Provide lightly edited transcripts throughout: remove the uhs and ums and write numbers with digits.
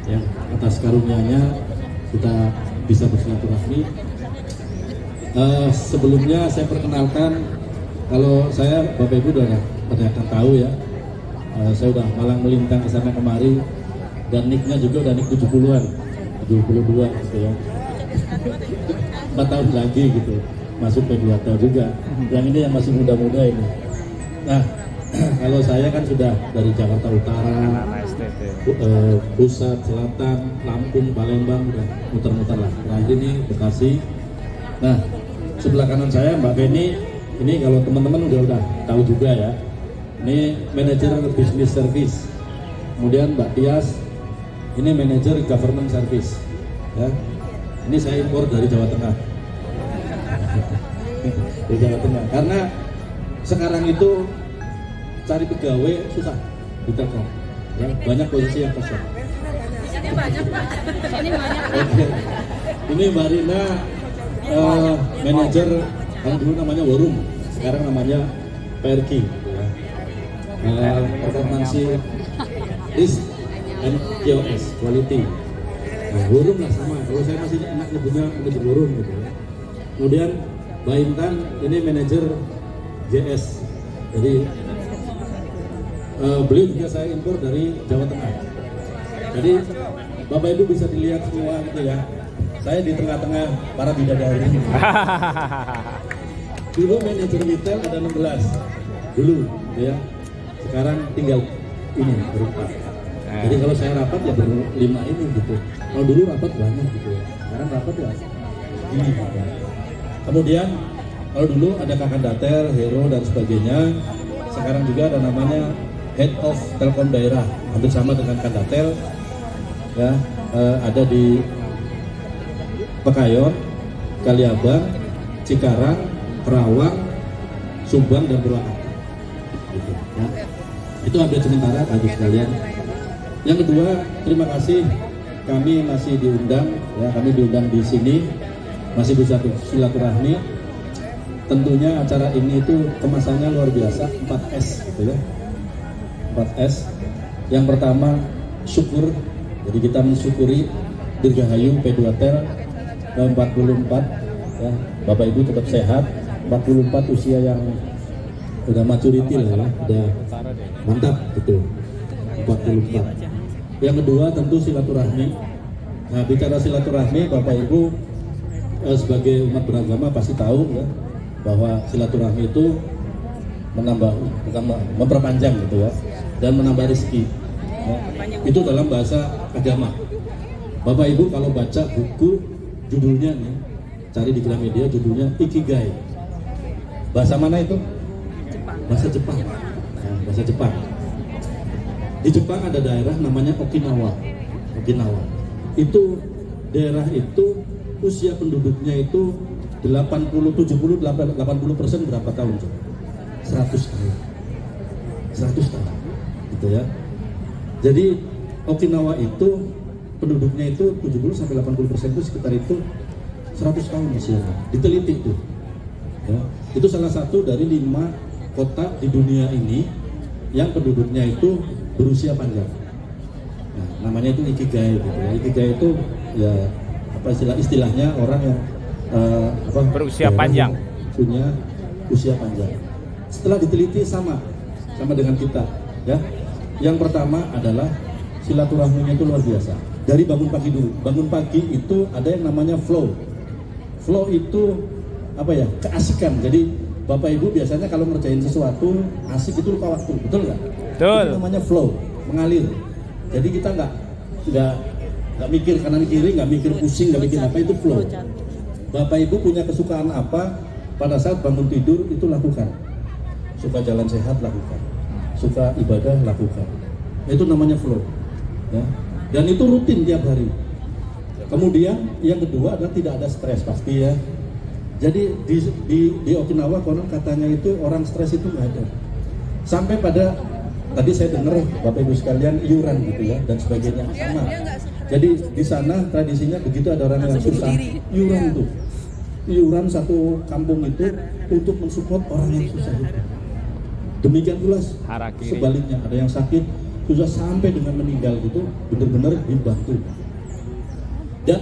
ya, atas karunia-Nya kita bisa bersilaturahmi. Sebelumnya saya perkenalkan, kalau saya Bapak Ibu udah banyak yang tahu ya, saya udah malang melintang ke sana kemari, dan nicknya juga udah nick 70-an, 72 gitu ya. 4 tahun lagi gitu, masuk P2T juga. Yang ini yang masih muda-muda ini. Nah, kalau saya kan sudah dari Jakarta Utara, Pusat, Selatan, Lampung, Palembang, udah muter-muter lah. Terakhir ini Bekasi. Nah, sebelah kanan saya Mbak Feni, ini kalau teman-teman udah tahu juga ya. Ini manajer business service. Kemudian Mbak Tias, ini manajer government service. Ya, ini saya impor dari Jawa Tengah. Dari Jawa Tengah. Karena sekarang itu cari pegawai susah di Telkom. Ya, banyak posisi yang kosong. Ini banyak Pak. Ini banyak. Oke. Ini Mbak Rina, manajer yang dulu namanya Warum, sekarang namanya PRQ. Performansi risk and QoS quality. Nah, Warum lah sama. Kalau saya masih enak nyebutnya manajer Warum gitu ya. Kemudian Mbak Intan ini manajer JS. Jadi beliau juga saya impor dari Jawa Tengah. Jadi Bapak Ibu bisa dilihat semua gitu ya. Saya di tengah-tengah para bidadari. Dulu manajer retail ada 16 dulu gitu ya. Sekarang tinggal ini berempat. Jadi kalau saya rapat ya berlima ini gitu. Kalau dulu rapat banyak gitu ya. Sekarang rapat ya ini gitu. Kemudian kalau dulu ada Kakak Dater, Hero dan sebagainya. Sekarang juga ada namanya Head of Telkom Daerah, hampir sama dengan Kandatel ya, ada di Pekayon, Kaliabang, Cikarang, Kerawang, Subang dan Purwakarta gitu, ya. Itu update sementara bagi sekalian. Yang kedua, terima kasih kami masih diundang ya, kami diundang di sini masih bisa silaturahmi. Tentunya acara ini itu kemasannya luar biasa, 4S gitu ya. 4S. Yang pertama syukur, jadi kita mensyukuri Dirgahayu P2T ke 44 ya, Bapak Ibu tetap sehat, 44 usia yang udah maturity lah ya, udah mantap gitu, 44. Yang kedua tentu silaturahmi. Nah, bicara silaturahmi, Bapak Ibu sebagai umat beragama pasti tahu ya, bahwa silaturahmi itu memperpanjang gitu ya, dan menambah rezeki ya. Itu dalam bahasa agama. Bapak Ibu kalau baca buku judulnya nih, cari di Gramedia judulnya Ikigai. Bahasa mana itu? Bahasa Jepang. Nah, bahasa Jepang. Di Jepang ada daerah namanya Okinawa. Okinawa. Itu daerah itu usia penduduknya itu 80% berapa tahun? 100 tahun. 100 tahun. Gitu ya. Jadi Okinawa itu penduduknya itu 70-80% itu sekitar itu 100 tahun usianya. Diteliti itu. Ya. Itu salah satu dari 5 kota di dunia ini yang penduduknya itu berusia panjang. Nah, namanya itu Ikigai gitu ya. Ikigai itu ya apa istilahnya orang yang berusia panjang, punya usia panjang. Setelah diteliti sama dengan kita ya. Yang pertama adalah silaturahminya itu luar biasa. Dari bangun pagi dulu. Bangun pagi itu ada yang namanya flow. Flow itu apa ya? Keasikan. Jadi Bapak Ibu biasanya kalau ngerjain sesuatu asik itu lupa waktu, betul nggak? Betul. Itu namanya flow, mengalir. Jadi kita nggak mikir kanan kiri, nggak mikir pusing, nggak mikir apa, itu flow. Bapak Ibu punya kesukaan apa pada saat bangun tidur itu lakukan. Suka jalan sehat lakukan, suka ibadah lakukan. Itu namanya flow. Ya. Dan itu rutin tiap hari. Kemudian yang kedua adalah tidak ada stres pasti ya. Jadi di Okinawa konon katanya itu orang stres itu nggak ada. Sampai pada tadi saya dengar Bapak Ibu sekalian iuran gitu ya dan sebagainya sama. Jadi di sana tradisinya begitu ada orang yang susah, iuran itu, iuran satu kampung itu untuk mensupport orang yang susah itu. Demikian pula sebaliknya, ada yang sakit, sudah sampai dengan meninggal gitu, benar-benar dibantu. Dan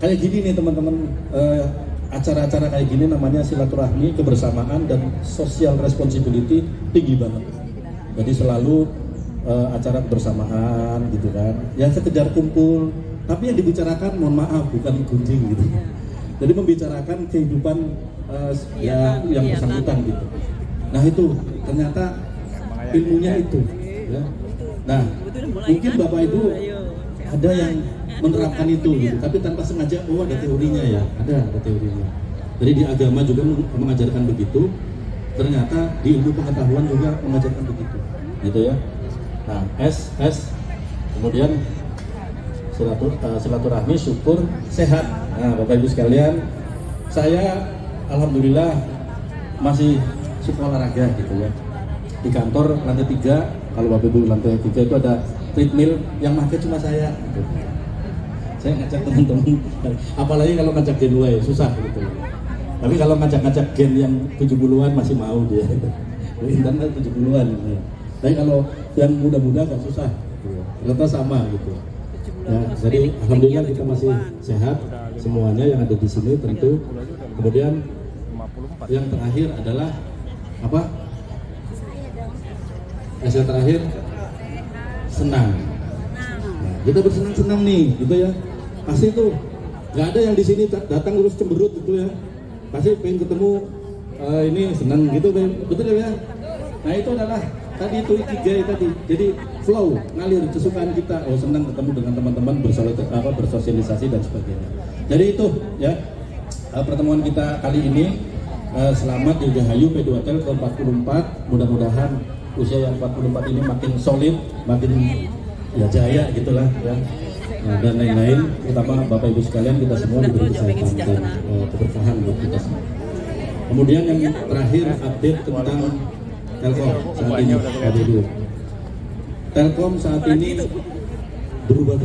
kayak gini nih teman-teman, acara-acara kayak gini namanya silaturahmi, kebersamaan dan social responsibility tinggi banget. Jadi selalu acara kebersamaan gitu kan, ya sekedar kumpul, tapi yang dibicarakan mohon maaf bukan gunjing gitu. Jadi membicarakan kehidupan yang bersangkutan gitu. Nah itu ternyata ilmunya itu ya. Nah mungkin Bapak Ibu ada yang menerapkan itu gitu, tapi tanpa sengaja, oh ada teorinya ya, ada teorinya. Jadi di agama juga mengajarkan begitu, ternyata di ilmu pengetahuan juga mengajarkan begitu, gitu ya. Nah, kemudian silaturahmi, syukur, sehat. Nah, Bapak Ibu sekalian, saya alhamdulillah masih suka olahraga gitu ya. Di kantor lantai 3, kalau Bapak Ibu lantai 3 itu ada treadmill yang pakai cuma saya gitu. Saya ngajak teman-teman, apalagi kalau ngajak gen Y susah gitu. Tapi kalau ngajak gen yang 70-an masih mau dia. Internet 70-an. Tapi kalau yang muda-muda agak susah. Ternyata sama gitu. Ya, jadi alhamdulillah kita masih sehat semuanya yang ada di sini tentu. Kemudian yang terakhir adalah apa? Yang terakhir senang. Nah, kita bersenang-senang nih, gitu ya. Pasti tuh nggak ada yang di sini datang terus cemberut gitu ya. Pasti pengen ketemu ini senang gitu, betul ya. Nah itu adalah tadi itu ikigai tadi. Jadi flow, ngalir kesukaan kita. Oh senang ketemu dengan teman-teman, bersosialisasi dan sebagainya. Jadi itu ya pertemuan kita kali ini. Selamat Dirgahayu P2Tel ke-44. Mudah-mudahan usia yang 44 ini makin solid, makin ya jaya gitulah ya. Nah, dan lain-lain, terutama Bapak Ibu sekalian, kita semua diberi kesehatan dan keberkahan buat kita semua. Kemudian yang terakhir update tentang Telkom saat ini, Bapak Ibu. Telkom saat ini berubah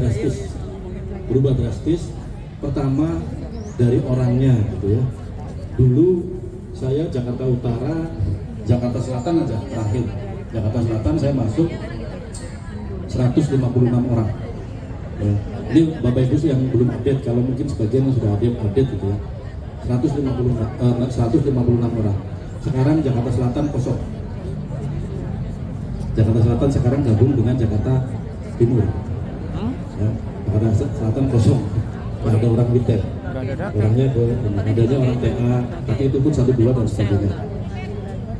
drastis. Pertama dari orangnya gitu ya. Dulu saya Jakarta Utara, Jakarta Selatan aja terakhir. Jakarta Selatan saya masuk 156 orang. Ya. Ini Bapak Ibu yang belum update, kalau mungkin sebagian yang sudah update gitu ya. 156 orang. Sekarang Jakarta Selatan kosong. Jakarta Selatan sekarang gabung dengan Jakarta Timur. Ya, Jakarta Selatan kosong. Tidak ada orang militer. Orangnya adanya orang TA, tapi itu pun 1-2 dan sebagainya.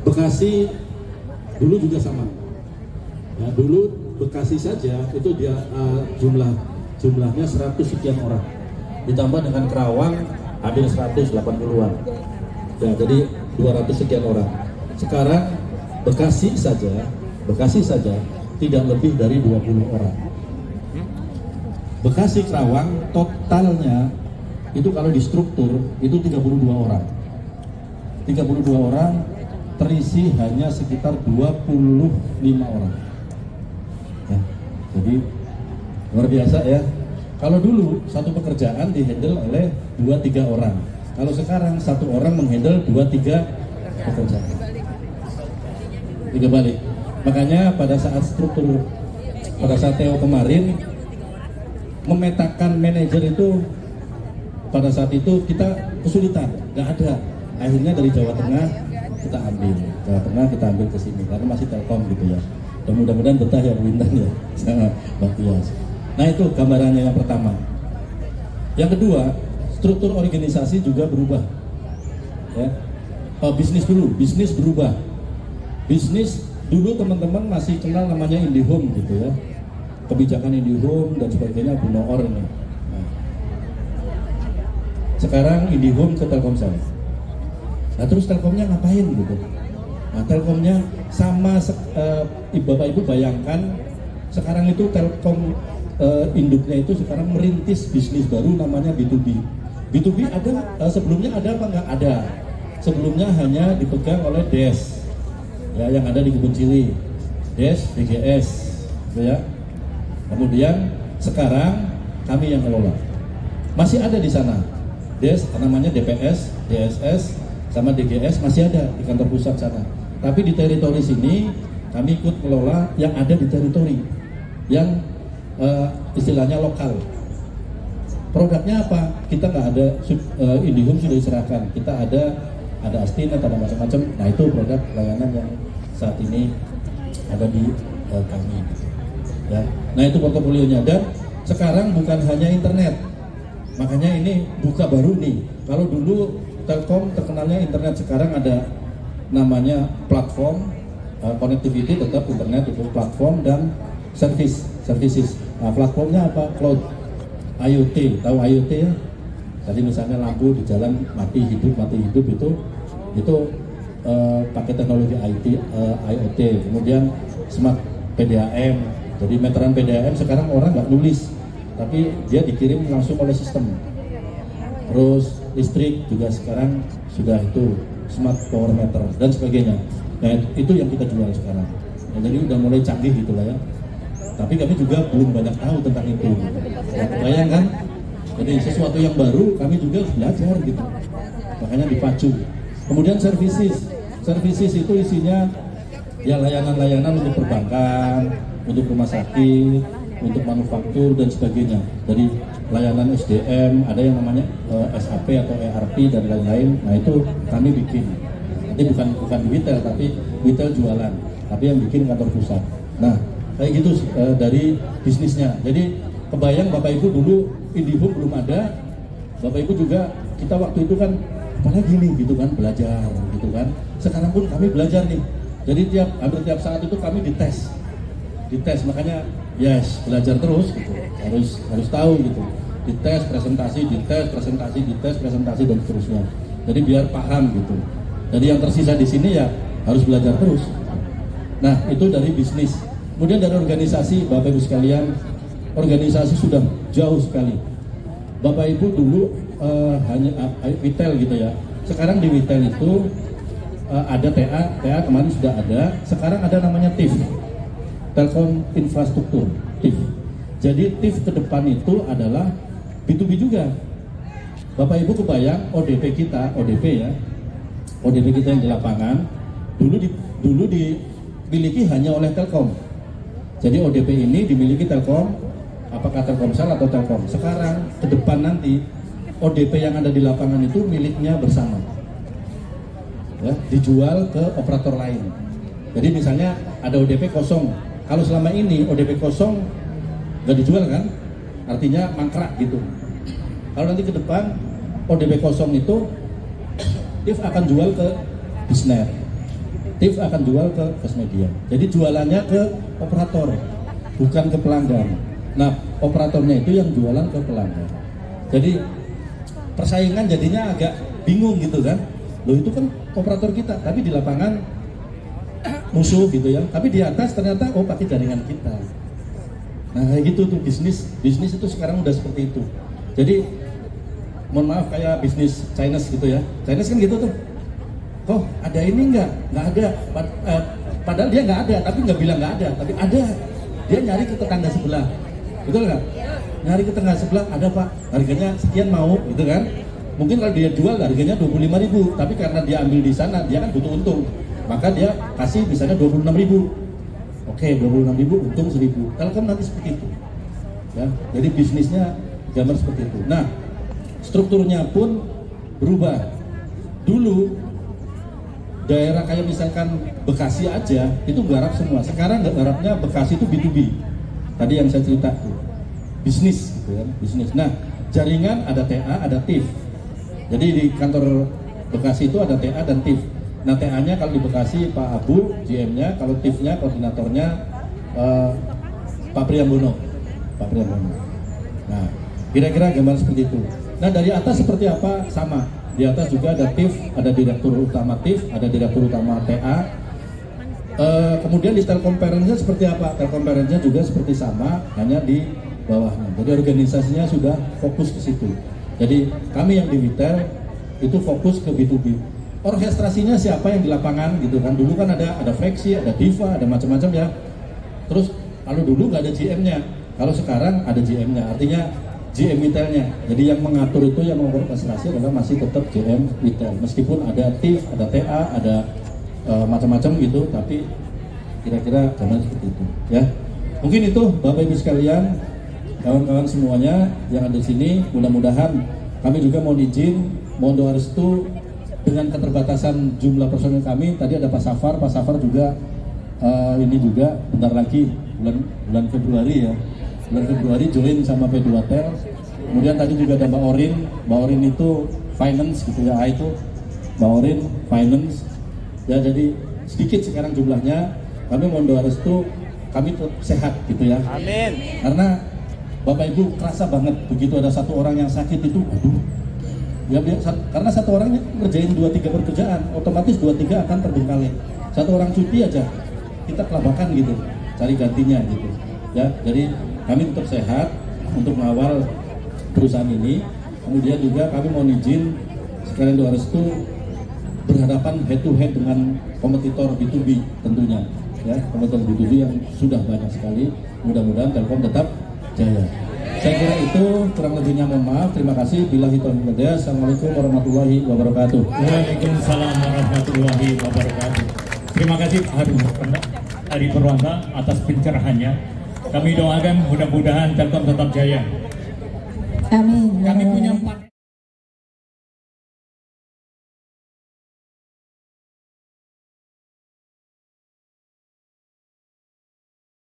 Bekasi dulu juga sama. Ya, dulu Bekasi saja itu dia jumlahnya 100 sekian orang, ditambah dengan Kerawang hampir 180-an. Ya, jadi 200 sekian orang. Sekarang Bekasi saja tidak lebih dari 20 orang. Bekasi Kerawang totalnya itu kalau di struktur itu 32 orang. 32 orang terisi hanya sekitar 25 orang. Ya, jadi luar biasa ya. Kalau dulu satu pekerjaan dihandle oleh 2-3 orang. Kalau sekarang satu orang menghandle 2-3 pekerjaan. Tiga balik. Makanya pada saat Teo kemarin memetakan manajer itu, pada saat itu kita kesulitan, nggak ada. Akhirnya dari Jawa Tengah kita ambil ke sini karena masih Telkom gitu ya. Dan mudah-mudahan betah ya Bu Intan ya sama Mbak Tias. Nah itu gambarannya yang pertama. Yang kedua, struktur organisasi juga berubah. Ya. Bisnis berubah. Bisnis dulu teman-teman masih kenal namanya IndiHome gitu ya. Kebijakan IndiHome dan sebagainya Bu Noor ini. Nah. Sekarang IndiHome ke Telkomsel. Nah terus Telkomnya ngapain gitu? Nah Telkomnya sama Bapak Ibu bayangkan sekarang itu Telkom induknya itu sekarang merintis bisnis baru namanya B2B. B2B ada sebelumnya ada apa nggak ada? Sebelumnya hanya dipegang oleh DES ya, yang ada di Kebun Cili, DES, DGS gitu ya. Kemudian sekarang kami yang kelola. Masih ada di sana DES namanya DPS, DSS sama DGS masih ada di kantor pusat sana. Tapi di teritori sini kami ikut mengelola yang ada di teritori, yang istilahnya lokal. Produknya apa? Kita nggak ada, IndiHome sudah diserahkan. Kita ada Astina, ada macam-macam. Nah itu produk layanan yang saat ini ada di kami. Ya. Nah itu portofolionya. Dan sekarang bukan hanya internet, makanya ini buka baru nih. Kalau dulu Telkom terkenalnya internet, sekarang ada namanya platform, connectivity tetap internet itu platform, dan services. Nah platformnya apa? Cloud. IoT, tahu IoT ya? Tadi misalnya lampu di jalan mati hidup itu pakai teknologi IoT. Kemudian smart PDAM. Jadi meteran PDAM sekarang orang nggak nulis, tapi dia dikirim langsung oleh sistem. Terus listrik juga sekarang sudah itu smart power meter dan sebagainya. Nah itu yang kita jual sekarang. Nah, jadi udah mulai canggih gitulah ya. Tapi kami juga belum banyak tahu tentang itu. Ya, bayangkan, jadi sesuatu yang baru kami juga belajar gitu. Makanya dipacu. Kemudian services itu isinya ya layanan-layanan untuk perbankan, untuk rumah sakit, untuk manufaktur dan sebagainya. Jadi layanan SDM, ada yang namanya SAP atau ERP dan lain-lain. Nah itu kami bikin. Nanti bukan di retail, tapi retail jualan. Tapi yang bikin kantor pusat. Nah kayak gitu dari bisnisnya. Jadi kebayang Bapak Ibu dulu IndiHome belum ada. Bapak Ibu juga kita waktu itu kan apalagi nih gitu kan, belajar gitu kan. Sekarang pun kami belajar nih. Jadi hampir tiap saat itu kami dites, makanya yes belajar terus gitu. Harus tahu gitu. Dites presentasi dan seterusnya. Jadi biar paham gitu. Jadi yang tersisa di sini ya harus belajar terus. Nah itu dari bisnis. Kemudian dari organisasi, Bapak Ibu sekalian, organisasi sudah jauh sekali. Bapak Ibu dulu hanya retail gitu ya. Sekarang di retail itu ada TA kemarin sudah ada. Sekarang ada namanya TIF, Telkom Infrastruktur, TIF. Jadi TIF ke depan itu adalah B2B juga. Bapak Ibu kebayang ODP kita yang di lapangan dulu dimiliki hanya oleh Telkom. Jadi ODP ini dimiliki Telkom, apakah Telkomsel atau Telkom. Sekarang ke depan nanti ODP yang ada di lapangan itu miliknya bersama, ya, dijual ke operator lain. Jadi misalnya ada ODP kosong, kalau selama ini ODP kosong nggak dijual kan, artinya mangkrak gitu. Kalau nanti ke depan ODP kosong itu TIF akan jual ke Bisnet, TIF akan jual ke Firstmedia. Jadi jualannya ke operator, bukan ke pelanggan. Nah, operatornya itu yang jualan ke pelanggan. Jadi persaingan jadinya agak bingung gitu kan. Loh itu kan operator kita, tapi di lapangan musuh gitu ya. Tapi di atas ternyata pakai jaringan kita. Nah kayak gitu tuh bisnis itu sekarang udah seperti itu. Jadi mohon maaf kayak bisnis Chinese gitu ya. Chinese kan gitu tuh. Oh ada ini nggak ada. Padahal dia nggak ada, tapi nggak bilang nggak ada, tapi ada. Dia nyari ke tetangga sebelah, betul nggak? Nyari ke tetangga sebelah, ada Pak, harganya sekian mau, gitu kan? Mungkin kalau dia jual harganya 25.000, tapi karena dia ambil di sana, dia kan butuh untung, maka dia kasih misalnya 26.000. Oke, 26.000 untung 1.000. Telkom nanti seperti itu, ya. Jadi bisnisnya gambar seperti itu. Nah, strukturnya pun berubah. Dulu daerah kayak misalkan Bekasi aja itu garap semua. Sekarang garapnya Bekasi itu B2B. Tadi yang saya cerita tuh bisnis gitu kan, bisnis. Nah, jaringan ada TA, ada TIF. Jadi di kantor Bekasi itu ada TA dan TIF. Nah, TA-nya kalau di Bekasi Pak Abu, GM-nya, kalau TIF-nya koordinatornya Pak Priambono. Nah, kira-kira gambar seperti itu. Nah, dari atas seperti apa? Sama. Di atas juga ada TIF, ada direktur utama TIF, ada direktur utama TA. Kemudian di Telkom Parent-nya seperti apa? Telkom Parent-nya juga seperti sama, hanya di bawahnya. Jadi organisasinya sudah fokus ke situ. Jadi kami yang di retail itu fokus ke B2B. Orkestrasinya siapa yang di lapangan gitu kan? Dulu kan ada Flexi, ada Diva, ada macam-macam ya. Terus kalau dulu nggak ada GM-nya, kalau sekarang ada GM-nya, artinya GM retailnya. Jadi yang mengatur itu, yang mengorkestrasi adalah masih tetap GM retail. Meskipun ada TIF, ada TA, ada macam-macam gitu, tapi kira-kira gambar seperti itu ya. Mungkin itu Bapak Ibu sekalian, kawan-kawan semuanya yang ada di sini, mudah-mudahan kami juga mohon izin, mohon doa restu dengan keterbatasan jumlah personil kami. Tadi ada Pak Safar juga ini juga bentar lagi bulan Februari ya, bulan Februari join sama P2 Tel. Kemudian tadi juga ada Mbak Orin itu finance gitu ya, itu Mbak Orin finance ya. Jadi sedikit sekarang jumlahnya, kami mohon doa restu kami tetap sehat gitu ya. Amin. Karena Bapak Ibu kerasa banget begitu ada satu orang yang sakit itu, aduh ya, karena satu orang ngerjain 2-3 pekerjaan, otomatis 2-3 akan terbengkalai. Satu orang cuti aja kita kelabakan gitu, cari gantinya gitu ya. Jadi kami tetap sehat untuk mengawal perusahaan ini. Kemudian juga kami mohon izin sekalian doa restu berhadapan head to head dengan kompetitor B2B tentunya ya, kompetitor B2B yang sudah banyak sekali. Mudah-mudahan Telkom tetap jaya. Saya kira itu, kurang lebihnya mohon maaf. Terima kasih. Billahi taufiq wal hidayah. Assalamualaikum warahmatullahi wabarakatuh. Waalaikumsalam warahmatullahi wabarakatuh. Terima kasih Hari Purwanta atas pencerahannya. Kami doakan mudah-mudahan Telkom tetap jaya. Amin. Kami punya 4